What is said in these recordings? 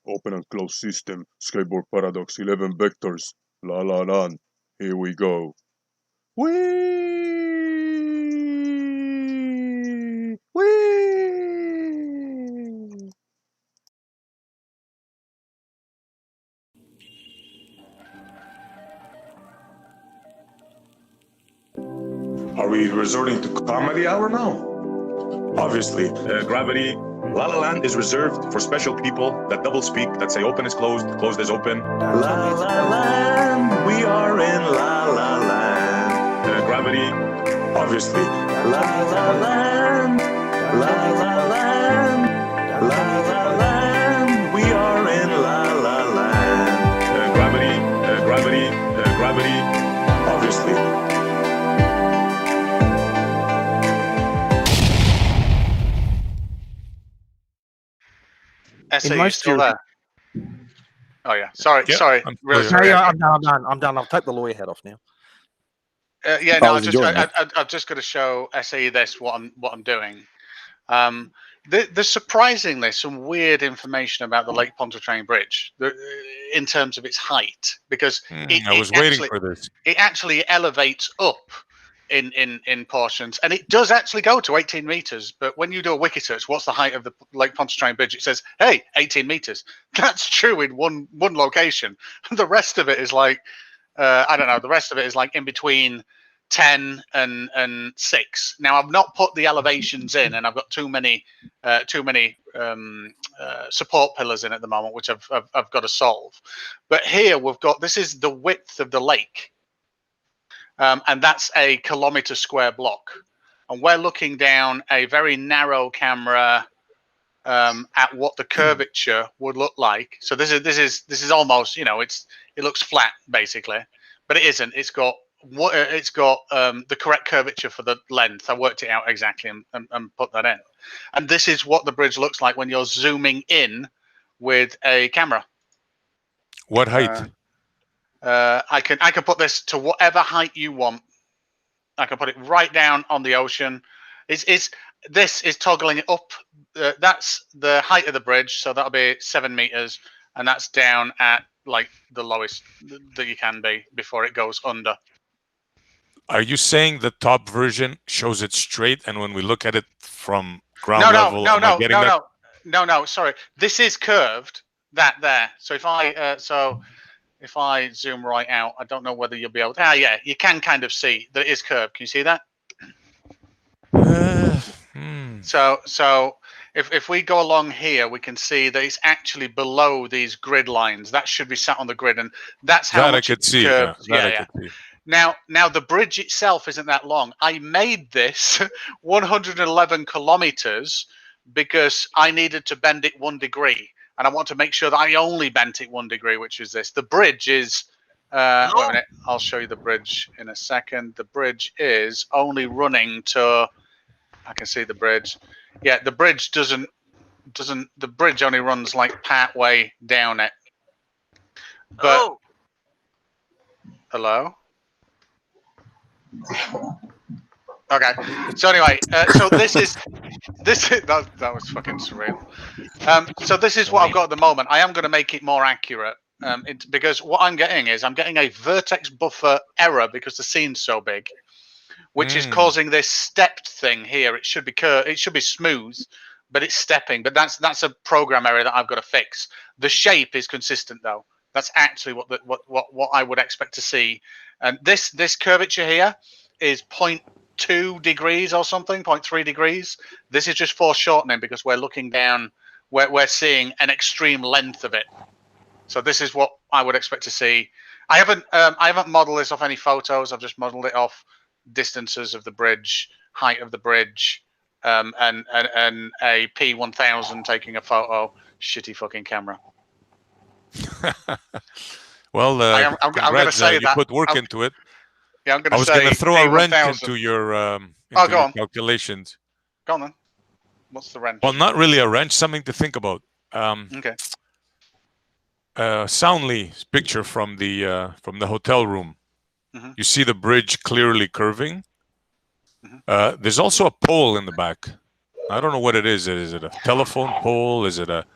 Open and close system. Skateboard paradox. 11 vectors. La la la. Here we go. Whee! Whee! Are we resorting to comedy hour now? Obviously, gravity. La La Land is reserved for special people that double speak, that say open is closed, closed is open. La La Land, we are in La La Land. Gravity. Obviously. La La Land, La La Land, La La Land, we are in La La Land. Gravity, gravity, gravity. Obviously. SE, you still there? Oh yeah, sorry. I'm Really clear. sorry. I'm done. I'll take the lawyer hat off now. Yeah, no, I was enjoying that. I'm just going to show SE this what I'm doing. There's surprisingly some weird information about the Lake Pontchartrain Bridge in terms of its height, because I was waiting for this. It actually elevates up in portions, and it does actually go to 18 meters. But when you do a wiki search, what's the height of the Lake Pontchartrain Bridge? It says, hey, 18 meters. That's true in one location. The rest of it is like, I don't know. The rest of it is like in between 10 and 6. Now I've not put the elevations in, and I've got too many support pillars in at the moment, which I've got to solve. But here we've got, this is the width of the lake. And that's a kilometer square block, and we're looking down a very narrow camera at what the curvature would look like. So this is almost, you know, it looks flat basically, but it isn't. It's got the correct curvature for the length. I worked it out exactly and put that in. And this is what the bridge looks like when you're zooming in with a camera. What height? I can put this to whatever height you want. I can put it right down on the ocean. This is toggling it up. That's the height of the bridge, so that'll be 7 meters, and that's down at like the lowest that you can be before it goes under. Are you saying the top version shows it straight, and when we look at it from ground level, no, sorry, this is curved. That there. So if I zoom right out, I don't know whether you'll be able to. Yeah, you can kind of see that it is curved. Can you see that? So if we go along here, we can see that it's actually below these grid lines. That should be sat on the grid, and that's how much I could see. Curved. Yeah. Now the bridge itself isn't that long. I made this 111 kilometers because I needed to bend it 1 degree. And I want to make sure that I only bent it 1 degree, which is this. The bridge is, wait a minute, I'll show you the bridge in a second. The bridge is only running to, I can see the bridge. Yeah, the bridge the bridge only runs like part way down it. But, hello? Okay, so anyway, so that was fucking surreal. So this is what I've got at the moment. I am going to make it more accurate because what I'm getting a vertex buffer error because the scene's so big, which is causing this stepped thing here. It should be curved. It should be smooth, but it's stepping. But that's a program error that I've got to fix. The shape is consistent though. That's actually what I would expect to see. And this curvature here is 0.2 degrees or something, 0.3 degrees. This is just foreshortening because we're looking down, we're seeing an extreme length of it. So this is what I would expect to see. I haven't modeled this off any photos. I've just modeled it off distances of the bridge, height of the bridge, and a P1000 taking a photo. Shitty fucking camera. Well, I'm going to say you that. put work into it. Yeah, I'm going I to was say going to throw a wrench P1000. into your go on. calculations. Go on then. What's the wrench? Well, not really a wrench. Something to think about. Okay. Soundly picture from the hotel room. You see the bridge clearly curving. There's also a pole in the back. I don't know what it is. Is it a telephone pole? Is it a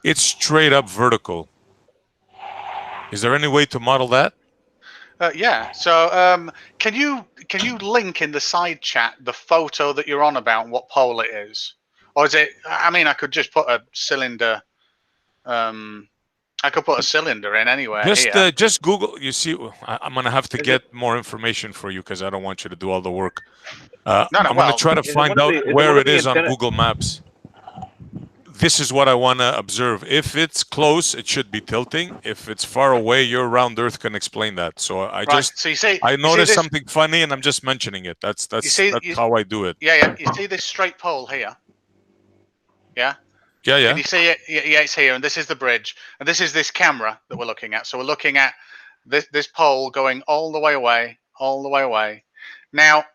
It's straight up vertical. Is there any way to model that? Yeah. So can you link in the side chat the photo that you're on about and what pole it is, or is it? I mean, I could just put a cylinder. I could put a cylinder in anywhere here. Just Google. You see, I'm gonna have to get more information for you because I don't want you to do all the work. I'm gonna try to find out where it is on Google Maps. This is what I want to observe. If it's close, it should be tilting. If it's far away, your round Earth can explain that. So I I noticed something funny, and I'm just mentioning it. That's how I do it. Yeah. You see this straight pole here? Yeah. Yeah. Can you see it? Yeah, it's here, and this is the bridge, and this is this camera that we're looking at. So we're looking at this pole going all the way away. Now,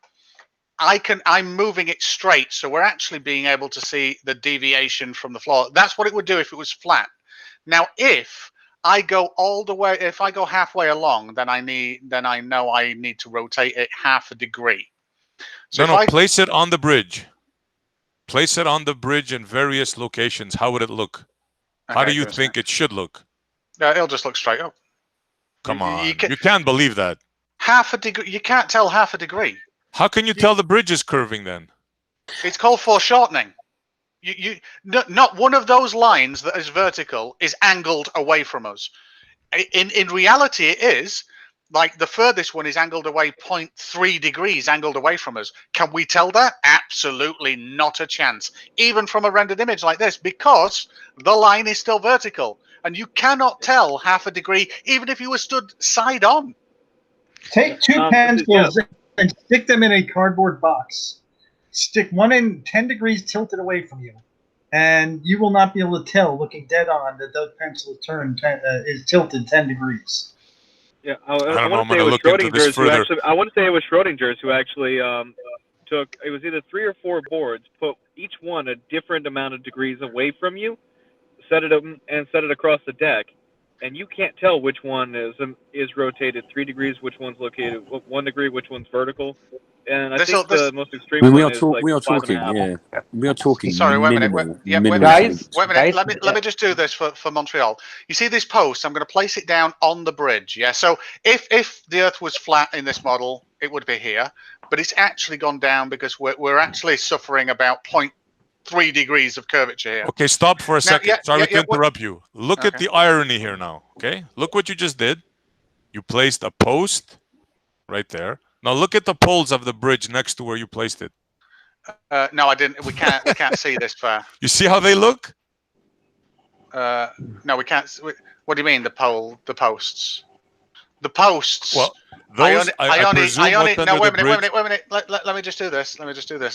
I'm moving it straight, so we're actually being able to see the deviation from the floor. That's what it would do if it was flat. Now, if I go all the way, if I go halfway along, then I know I need to rotate it half a degree. So place it on the bridge. Place it on the bridge in various locations. How would it look? Okay, how do you think it should look? It'll just look straight up. Come on, you can't believe that. Half a degree. You can't tell half a degree. How can you tell the bridge is curving then? It's called foreshortening. Not one of those lines that is vertical is angled away from us. In reality, it is. Like the furthest one is angled away 0.3 degrees, angled away from us. Can we tell that? Absolutely not a chance. Even from a rendered image like this, because the line is still vertical. And you cannot tell half a degree, even if you were stood side on. Take two pencils and stick them in a cardboard box. Stick one in 10 degrees tilted away from you. And you will not be able to tell, looking dead on, that those pencils is tilted 10 degrees. Yeah, I want to say it was Schrodinger's who actually took, it was either 3 or 4 boards, put each one a different amount of degrees away from you, set it across the deck, and you can't tell which one is rotated 3 degrees, which one's located 1 degree, which one's vertical. And I think the most extreme one is like 5.5. We are talking. Sorry, wait a minute. Wait a minute. Let me just do this for Montreal. You see this post? I'm going to place it down on the bridge. Yeah. So if the Earth was flat in this model, it would be here, but it's actually gone down because we're actually suffering about 0.3 degrees of curvature here. Okay, stop for a second. Sorry to interrupt you. Look at the irony here now. Okay, look what you just did. You placed a post right there. Now look at the poles of the bridge next to where you placed it. No, I didn't. We can't see this far. You see how they look? No, we can't. What do you mean the posts? The posts. Well, those I presume no, wait a minute. Let me just do this.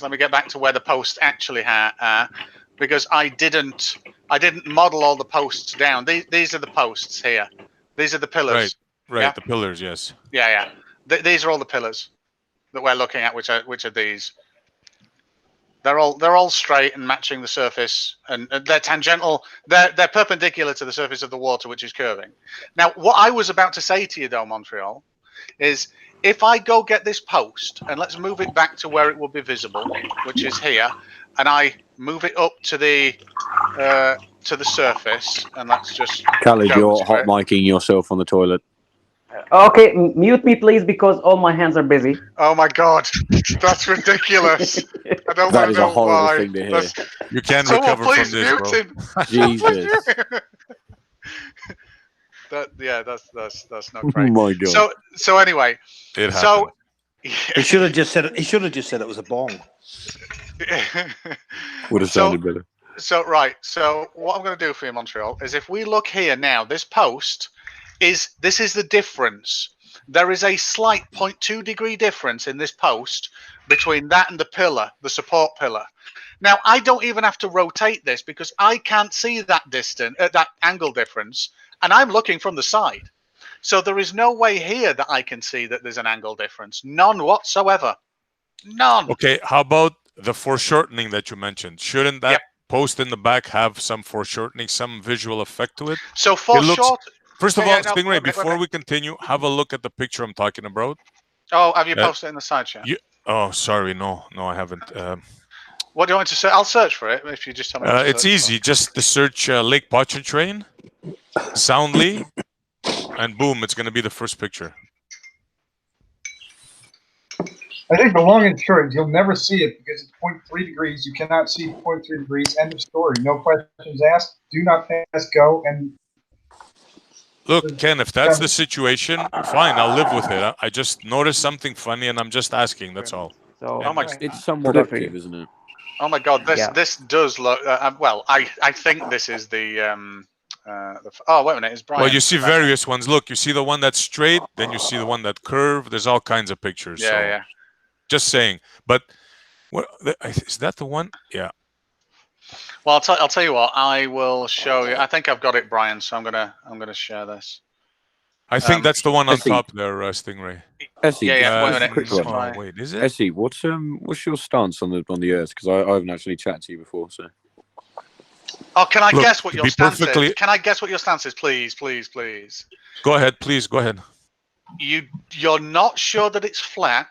Let me get back to where the posts actually are, because I didn't model all the posts down. These are the posts here. These are the pillars. Right. Yeah? The pillars, yes. Yeah. These are all the pillars that we're looking at, which are these. They're all straight and matching the surface, and they're tangential. They're perpendicular to the surface of the water, which is curving. Now, what I was about to say to you, though, Montreal, is if I go get this post and let's move it back to where it will be visible, which is here, and I move it up to the surface, and let's just. Khaled, you're hot micing yourself on the toilet. Okay, mute me, please, because all my hands are busy. Oh my God, that's ridiculous! I don't That is know a horrible why. thing to hear. You can't recover from this, bro. Jesus. That's not great. Oh my God. So anyway, it happened. He should have just said it. He should have just said it was a bong. Would have sounded better. So what I'm going to do for you, Montreal, is if we look here now, this post. This is the difference. There is a slight 0.2 degree difference in this post between that and the pillar, the support pillar. Now, I don't even have to rotate this because I can't see that distance, that angle difference, and I'm looking from the side. So there is no way here that I can see that there's an angle difference. None whatsoever. None. Okay, how about the foreshortening that you mentioned? Shouldn't that post in the back have some foreshortening, some visual effect to it? So foreshortening. First of all, Stingray, before we continue, have a look at the picture I'm talking about. Oh, have you posted it in the side chat? Oh, sorry, no, I haven't. What do you want to say? I'll search for it if you just tell me. It's easy. Just to search Lake Pontchartrain, Soundly, and boom, it's going to be the first picture. I think the long and short is you'll never see it because it's 0.3 degrees. You cannot see 0.3 degrees. End of story. No questions asked. Do not pass go. And look, Ken, if that's the situation, fine, I'll live with it. I just noticed something funny, and I'm just asking. That's all. So it's somewhat productive, isn't it? Oh my God, this does look. Well, I think this is the. Oh wait a minute, it's Brian. Well, you see various ones. Look, you see the one that's straight, then you see the one that curved. There's all kinds of pictures. Yeah, so. yeah. Just saying, but is that the one? Yeah. Well, I'll tell you what. I will show you. I think I've got it, Brian. So I'm gonna share this. I think that's the one on top there, Stingray. Essie, yeah. Wait a minute. Quick one. Oh, wait, is it? Essie, what's your stance on the Earth? Because I haven't actually chatted to you before, so. Oh, can I Look, guess what your stance perfectly... is? Can I guess what your stance is, please, please, please? Go ahead, please. Go ahead. You're not sure that it's flat.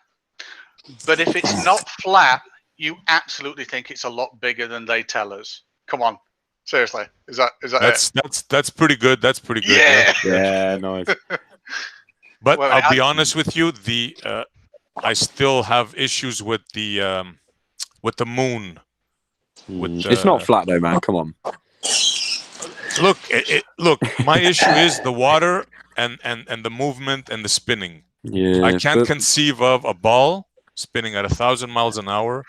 But if it's not flat, you absolutely think it's a lot bigger than they tell us. Come on, seriously, is that that's pretty good. That's pretty good. Yeah, yeah, nice. But well, I'll be honest with you. I still have issues with the moon. It's not flat though, man. Come on. Look, look. My issue is the water and the movement and the spinning. Yeah, I can't conceive of a ball spinning at 1,000 miles an hour.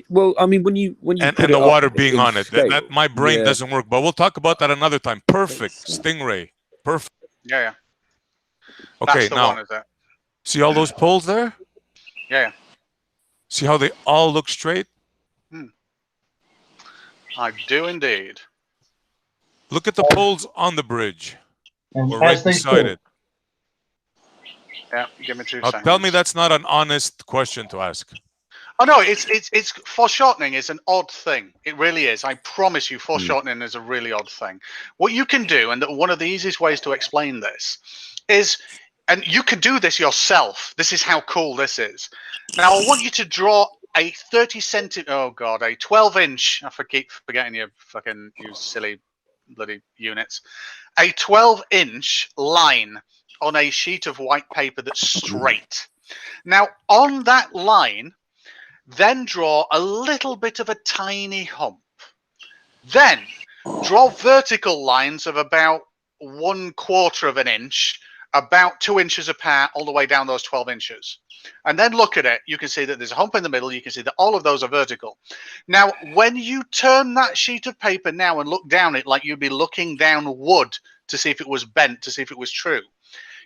Well, I mean, when you and the water being on it, that my brain doesn't work. But we'll talk about that another time. Perfect, Stingray. Perfect. Yeah. Okay, now see all those poles there? Yeah. See how they all look straight? I do indeed. Look at the poles on the bridge. And we're right beside it. Yeah, give me 2 now, seconds. tell me that's not an honest question to ask. Oh no, it's foreshortening is an odd thing. It really is. I promise you, foreshortening is a really odd thing. What you can do, and one of the easiest ways to explain this, is, and you can do this yourself. This is how cool this is. Now I want you to draw a 30 oh god, a 12-inch. I keep forgetting you fucking use silly bloody units. A 12-inch line on a sheet of white paper that's straight. Now, on that line, then draw a little bit of a tiny hump. Then draw vertical lines of about 1/4 of an inch, about 2 inches apart, all the way down those 12 inches. And then look at it. You can see that there's a hump in the middle. You can see that all of those are vertical. Now, when you turn that sheet of paper now and look down it like you'd be looking down wood to see if it was bent, to see if it was true,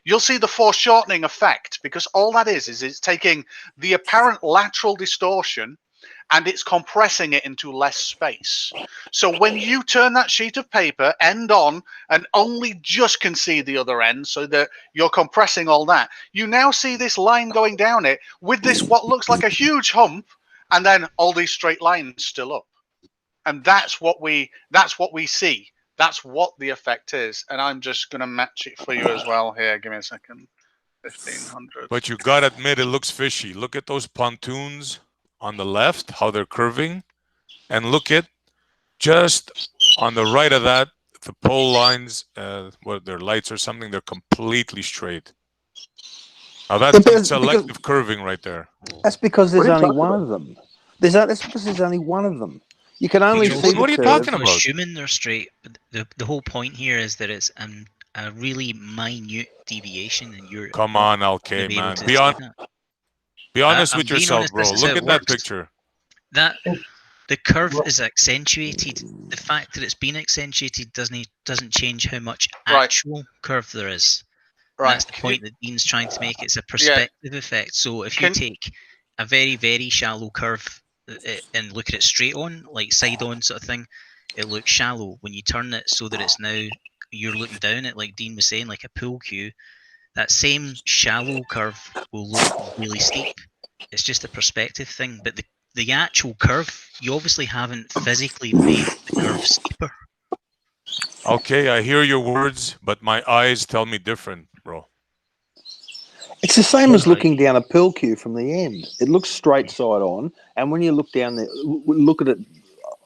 you'll see the foreshortening effect, because all that is it's taking the apparent lateral distortion and it's compressing it into less space. So when you turn that sheet of paper end on and only just can see the other end, so that you're compressing all that, you now see this line going down it with this what looks like a huge hump, and then all these straight lines still up. And that's what we see. That's what the effect is, and I'm just going to match it for you as well. Here, give me a second. 1500. But you got to admit, it looks fishy. Look at those pontoons on the left, how they're curving, and look at just on the right of that, the pole lines, what they're lights or something, they're completely straight. Now that's some selective curving right there. That's because there's only one of them. That's because there's only one of them. You can only see. What are you talking about? Assuming they're straight, but the whole point here is that it's a really minute deviation, and you're. Come on, LK, man. Be honest with yourself, bro. Look at that picture. That the curve is accentuated. The fact that it's been accentuated doesn't change how much actual curve there is. Right. That's the point that Dean's trying to make. It's a perspective effect. So if you take a very, very shallow curve and look at it straight on, like side on sort of thing, it looks shallow. When you turn it so that it's now you're looking down it, like Dean was saying, like a pool cue, that same shallow curve will look really steep. It's just a perspective thing. But the actual curve, you obviously haven't physically made the curve steeper. Okay, I hear your words, but my eyes tell me different, bro. It's the same as looking down a pool cue from the end. It looks straight side on, and when you look down there, look at it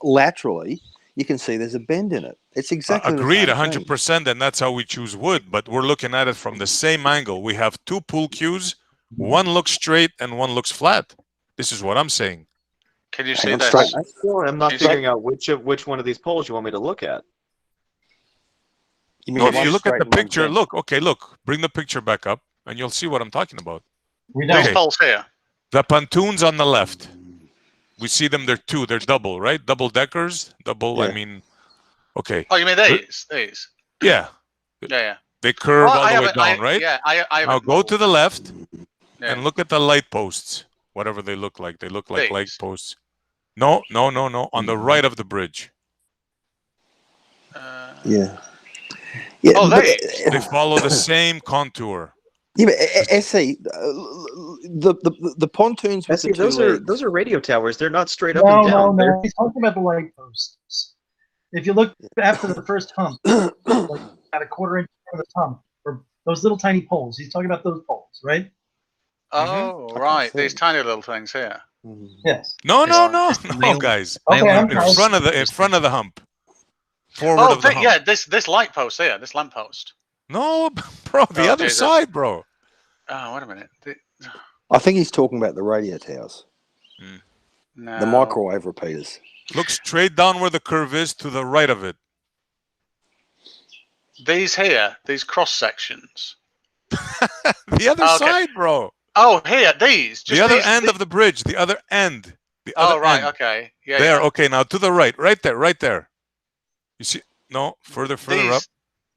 laterally, you can see there's a bend in it. It's exactly agreed, the same 100%, and that's how we choose wood. But we're looking at it from the same angle. We have two pool cues. One looks straight and one looks flat. This is what I'm saying. Can you see that? I still am not figuring out which one of these poles you want me to look at. No, if you look at the picture, look. Bring the picture back up, and you'll see what I'm talking about. These poles here. The pontoons on the left. We see them. They're two. They're double, right? Double deckers. Double. Yeah. I mean, okay. Oh, you mean these? These. Yeah. Yeah. They curve all the way down, right? Yeah. I now go to the left and look at the light posts. Whatever they look like. They look like light posts. No. On the right of the bridge. Yeah. Oh, they follow the same contour. Yeah, but SE, the pontoons with SE, those are radio towers. They're not straight up and down. No. He's talking about the light posts. If you look after the first hump, like at a quarter inch from the hump, or those little tiny poles, he's talking about those poles, right? Oh, right. These tiny little things here. Yes. No, guys. Okay, in front of the hump. Forward of the hump. Yeah, this light post here, this lamp post. No, bro, the other side, bro. Oh, wait a minute. I think he's talking about the radio towers. No. The microwave repeaters. Look straight down where the curve is to the right of it. These here, these cross sections. The other side, bro. Oh, here, these. The other end of the bridge. The other end. Right. Okay. Yeah. There. Yeah. Okay. Now to the right. Right there. You see? No. Further up.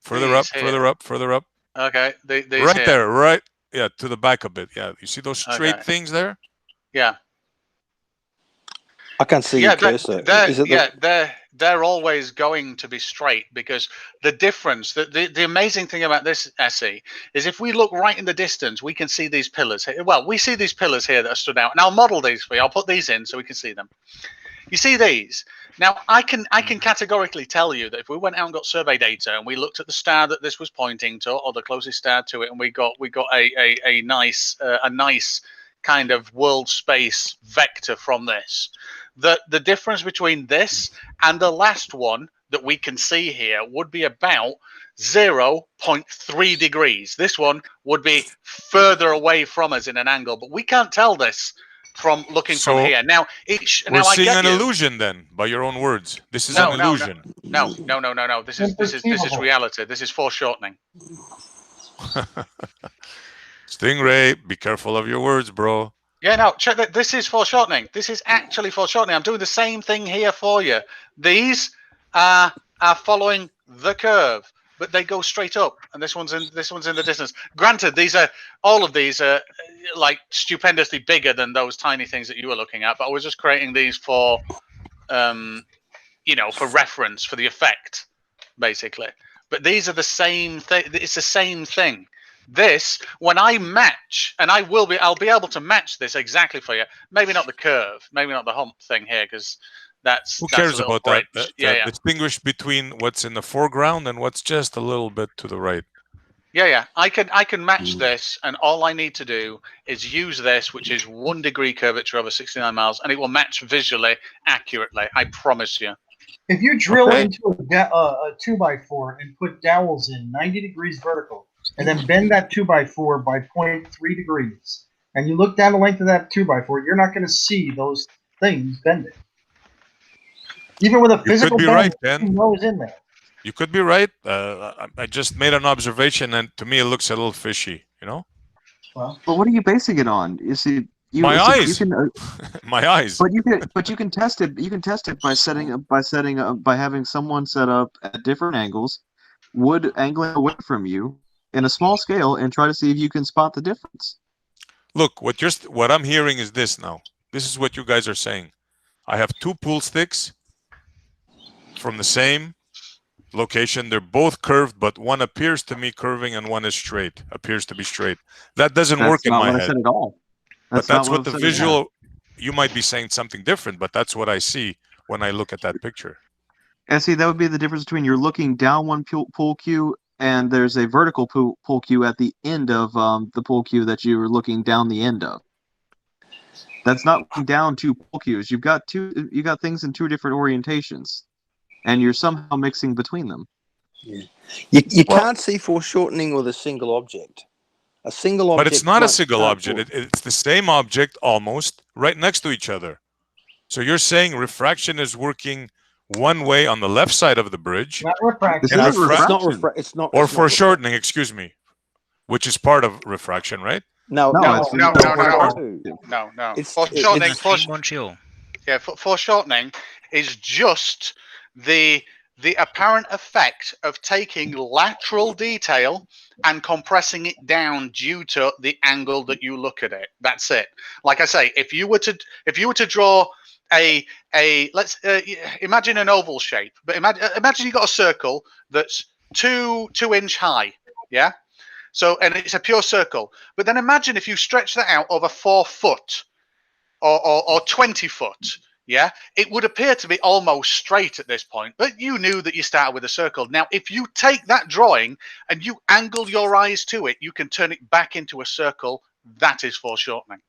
Further up. Okay. These right here. there. Right. Yeah. To the back a bit. Yeah. You see those straight things there? Yeah. I can't see your cursor. They're always going to be straight, because the difference, the amazing thing about this SE is if we look right in the distance, we can see these pillars here. Well, we see these pillars here that are stood out. And I'll model these for you. I'll put these in so we can see them. You see these? Now, I can categorically tell you that if we went out and got survey data and we looked at the star that this was pointing to, or the closest star to it, and we got a nice kind of world space vector from this, the difference between this and the last one that we can see here would be about 0.3 degrees. This one would be further away from us in an angle, but we can't tell this from looking from here. Now, we're seeing an illusion then, by your own words. This is an illusion. No. This is reality. This is foreshortening. Stingray, be careful of your words, bro. Yeah, no, check that. This is foreshortening. This is actually foreshortening. I'm doing the same thing here for you. These are following the curve, but they go straight up, and this one's in the distance. Granted, all of these are like stupendously bigger than those tiny things that you were looking at, but I was just creating these for for reference, for the effect, basically. But these are the same thing. It's the same thing. This, when I match, and I'll be able to match this exactly for you. Maybe not the curve, maybe not the hump thing here, because who cares about that? Distinguish between what's in the foreground and what's just a little bit to the right. Yeah. I can match this, and all I need to do is use this, which is 1 degree curvature over 69 miles, and it will match visually accurately. I promise you. If you drill into a 2x4 and put dowels in 90 degrees vertical, and then bend that 2x4 by 0.3 degrees, and you look down the length of that 2x4, you're not going to see those things bending. Even with a physical bend, nose in there. You could be right. I just made an observation, and to me, it looks a little fishy. Well, but what are you basing it on? Is it my eyes? My eyes. But you can test it. You can test it by having someone set up at different angles, wood angling away from you in a small scale, and try to see if you can spot the difference. Look, what I'm hearing is this now. This is what you guys are saying. I have 2 pool sticks from the same location. They're both curved, but one appears to me curving and one is straight. Appears to be straight. That doesn't work in my head. That's not what I said at all. But that's what the visual. You might be saying something different, but that's what I see when I look at that picture. And see, that would be the difference between you're looking down one pool cue and there's a vertical pull cue at the end of the pull cue that you were looking down the end of. That's not looking down two pull cues. You got things in two different orientations, and you're somehow mixing between them. Yeah. You can't see foreshortening with a single object. A single object. But it's not a single object. It's the same object almost right next to each other. So you're saying refraction is working one way on the left side of the bridge. Not refraction. It's not. Or foreshortening, excuse me, which is part of refraction, right? No. Montreal. Yeah, foreshortening is just the apparent effect of taking lateral detail and compressing it down due to the angle that you look at it. That's it. Like I say, if you were to draw let's imagine an oval shape, but imagine you got a circle that's 2 inch high, yeah. So, and it's a pure circle. But then imagine if you stretch that out over 4 foot or 20 foot, yeah, it would appear to be almost straight at this point. But you knew that you started with a circle. Now, if you take that drawing and you angle your eyes to it, you can turn it back into a circle. That is foreshortening.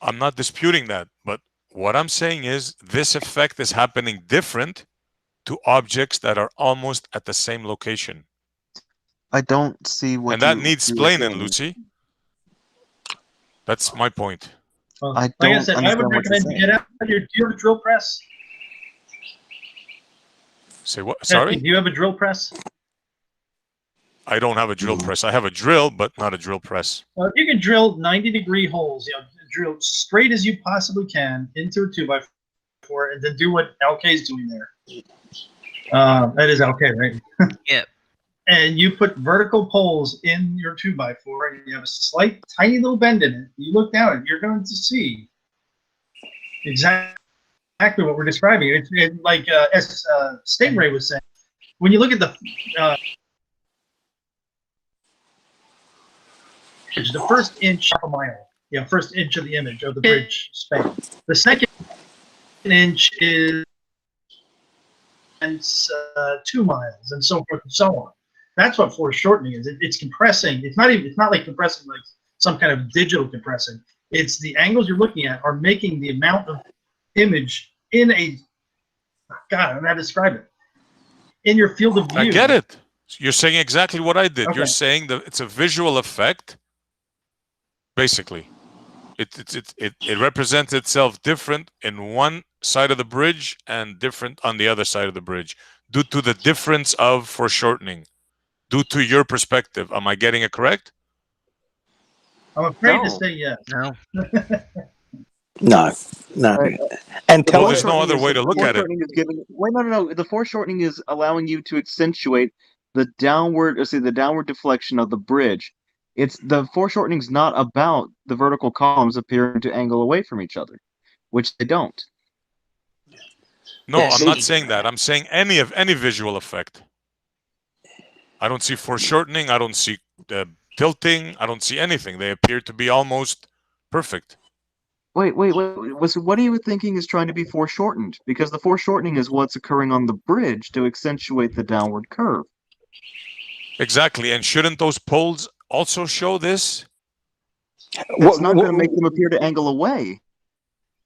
I'm not disputing that. But what I'm saying is this effect is happening different to objects that are almost at the same location. I don't see what. And that needs explaining, Lucy. That's my point. Well, like I said, I would recommend you get out your. Do you have a drill press? Say what? Sorry? Do you have a drill press? I don't have a drill press. I have a drill, but not a drill press. Well, you can drill 90-degree holes. Drill straight as you possibly can into a 2x4, and then do what LK is doing there. That is LK, right? Yeah. And you put vertical poles in your 2x4, and you have a slight, tiny little bend in it. You look down, and you're going to see exactly what we're describing. It's like as Stingray was saying. When you look at the first inch of a mile, first inch of the image of the bridge span. The second inch is 2 miles, and so forth and so on. That's what foreshortening is. It's compressing. It's not like compressing like some kind of digital compressing. It's the angles you're looking at are making the amount of image in a, God, I don't know how to describe it, in your field of view. I get it. You're saying exactly what I did. Okay. You're saying that it's a visual effect. Basically, it represents itself different in one side of the bridge and different on the other side of the bridge due to the difference of foreshortening. Due to your perspective, am I getting it correct? I'm afraid to say yes. No. No. And there's no other way to look at it. No. The foreshortening is allowing you to accentuate the downward deflection of the bridge. It's the foreshortening is not about the vertical columns appearing to angle away from each other, which they don't. No, I'm not saying that. I'm saying any visual effect. I don't see foreshortening. I don't see tilting. I don't see anything. They appear to be almost perfect. Wait. So what are you thinking is trying to be foreshortened? Because the foreshortening is what's occurring on the bridge to accentuate the downward curve. Exactly. And shouldn't those poles also show this? It's not going to make them appear to angle away.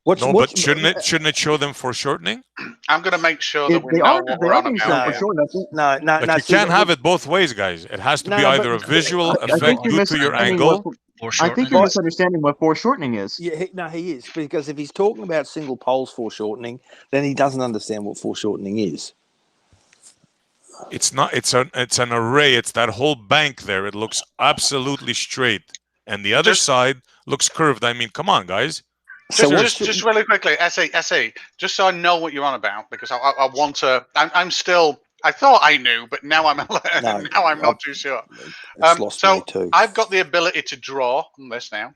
But shouldn't it show them foreshortening? I'm going to make sure that we know what we're on about. No. But you can't have it both ways, guys. It has to be either a visual effect due to your angle. I think you're misunderstanding what foreshortening is. Yeah, he is. Because if he's talking about single poles foreshortening, then he doesn't understand what foreshortening is. It's not. It's an array. It's that whole bank there. It looks absolutely straight, and the other side looks curved. I mean, come on, guys. Just really quickly, SE, just so I know what you're on about, because I want to. I'm still. I thought I knew, but now I'm not too sure. So I've got the ability to draw on this now.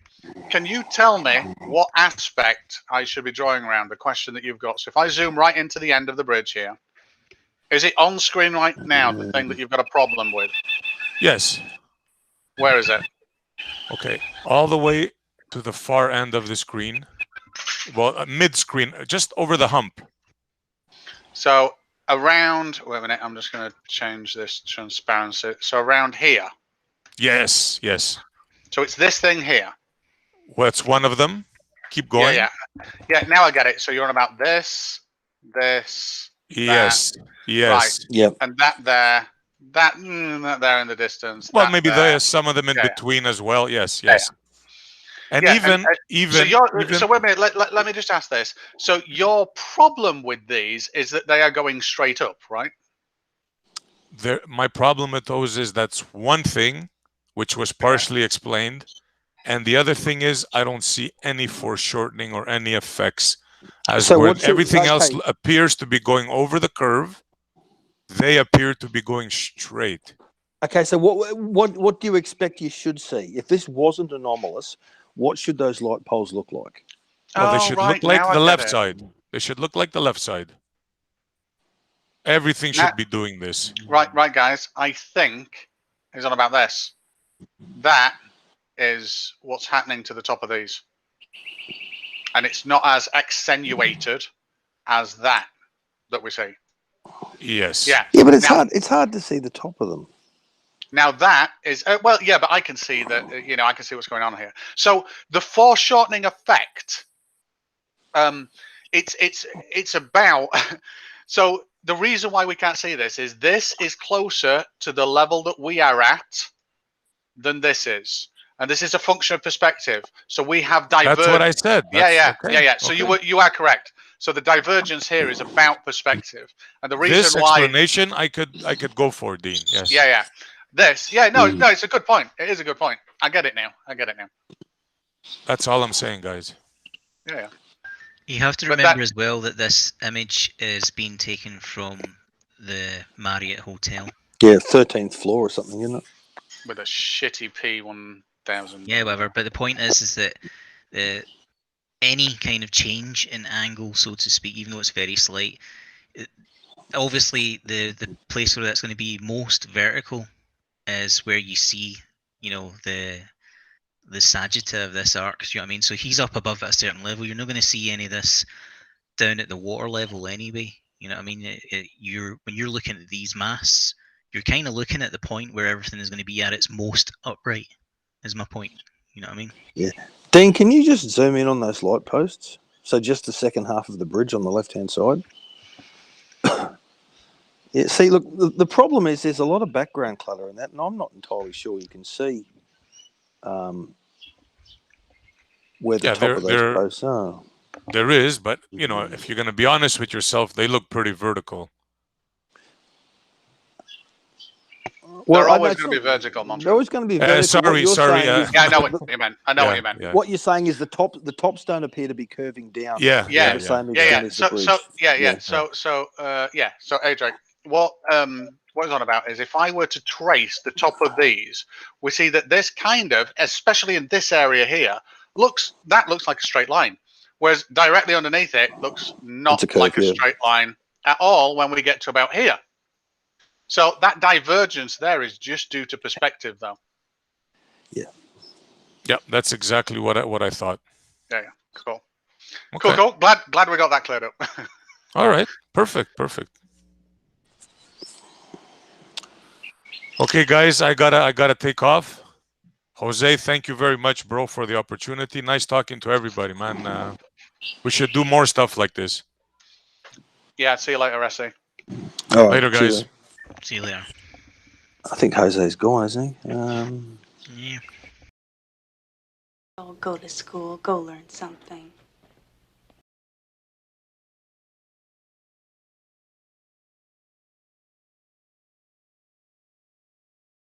Can you tell me what aspect I should be drawing around the question that you've got? So if I zoom right into the end of the bridge here, is it on screen right now, the thing that you've got a problem with? Yes. Where is it? Okay, all the way to the far end of the screen. Well, mid-screen, just over the hump. So around. Wait a minute. I'm just going to change this transparency. So around here. Yes. Yes. So it's this thing here. What's one of them? Keep going. Yeah. Now I get it. So you're on about this. Yes. That. Yes. Right. Yep. And that there. That there in the distance. Well, maybe there. there's some of them in between as well. Yes. Yeah. And even so wait a minute. Let me just ask this. So your problem with these is that they are going straight up, right? My problem with those is that's one thing, which was partially explained, and the other thing is I don't see any foreshortening or any effects. Everything else appears to be going over the curve, they appear to be going straight. Okay, so what do you expect you should see? If this wasn't anomalous, what should those light poles look like? Well, they should look like the left side. They should look like the left side. Everything should be doing this. Right, guys. I think he's on about this. That is what's happening to the top of these. And it's not as accentuated as that we see. Yes. Yeah. Yeah, but it's hard to see the top of them. Now that is well, yeah, but I can see that. I can see what's going on here. So the foreshortening effect, it's about. So the reason why we can't see this is closer to the level that we are at than this is. And this is a function of perspective. So we have divergence. That's what I said. Yeah. So you are correct. So the divergence here is about perspective, and the reason this why explanation I could go for, Dean. Yes. Yeah. No, it's a good point. It is a good point. I get it now. That's all I'm saying, guys. Yeah. You have to remember as well that this image is being taken from the Marriott Hotel. Yeah, 13th floor or something, isn't it? With a shitty P1000. Yeah, whatever. But the point is that any kind of change in angle, so to speak, even though it's very slight, obviously the place where that's going to be most vertical is where you see, the sagitta of this arc. You know what I mean? So he's up above at a certain level. You're not going to see any of this down at the water level anyway. You know what I mean? When you're looking at these masts, you're kind of looking at the point where everything is going to be at its most upright. Is my point. You know what I mean? Yeah. Dean, can you just zoom in on those light posts? So just the second half of the bridge on the left-hand side. Yeah. See, look, the problem is there's a lot of background clutter in that, and I'm not entirely sure you can see where the top of those posts are. There is, but if you're going to be honest with yourself, they look pretty vertical. Well, they're always going to be vertical, Monty. They're always going to be vertical. Sorry. Yeah, I know what you meant. What you're saying is the tops don't appear to be curving down. So Adrian, what it's on about is if I were to trace the top of these, we see that this kind of, especially in this area here, looks like a straight line, whereas directly underneath it looks not like a straight line at all when we get to about here. So that divergence there is just due to perspective, though. Yeah. Yeah, that's exactly what I thought. Yeah. Cool. Okay. Cool. Glad we got that cleared up. All right. Perfect. Okay, guys, I gotta take off. Jose, thank you very much, bro, for the opportunity. Nice talking to everybody, man. We should do more stuff like this. Yeah. See you later, Essie. All right, later, guys. See you later. I think Jose's gone, isn't he? Yeah. Go to school, go learn something.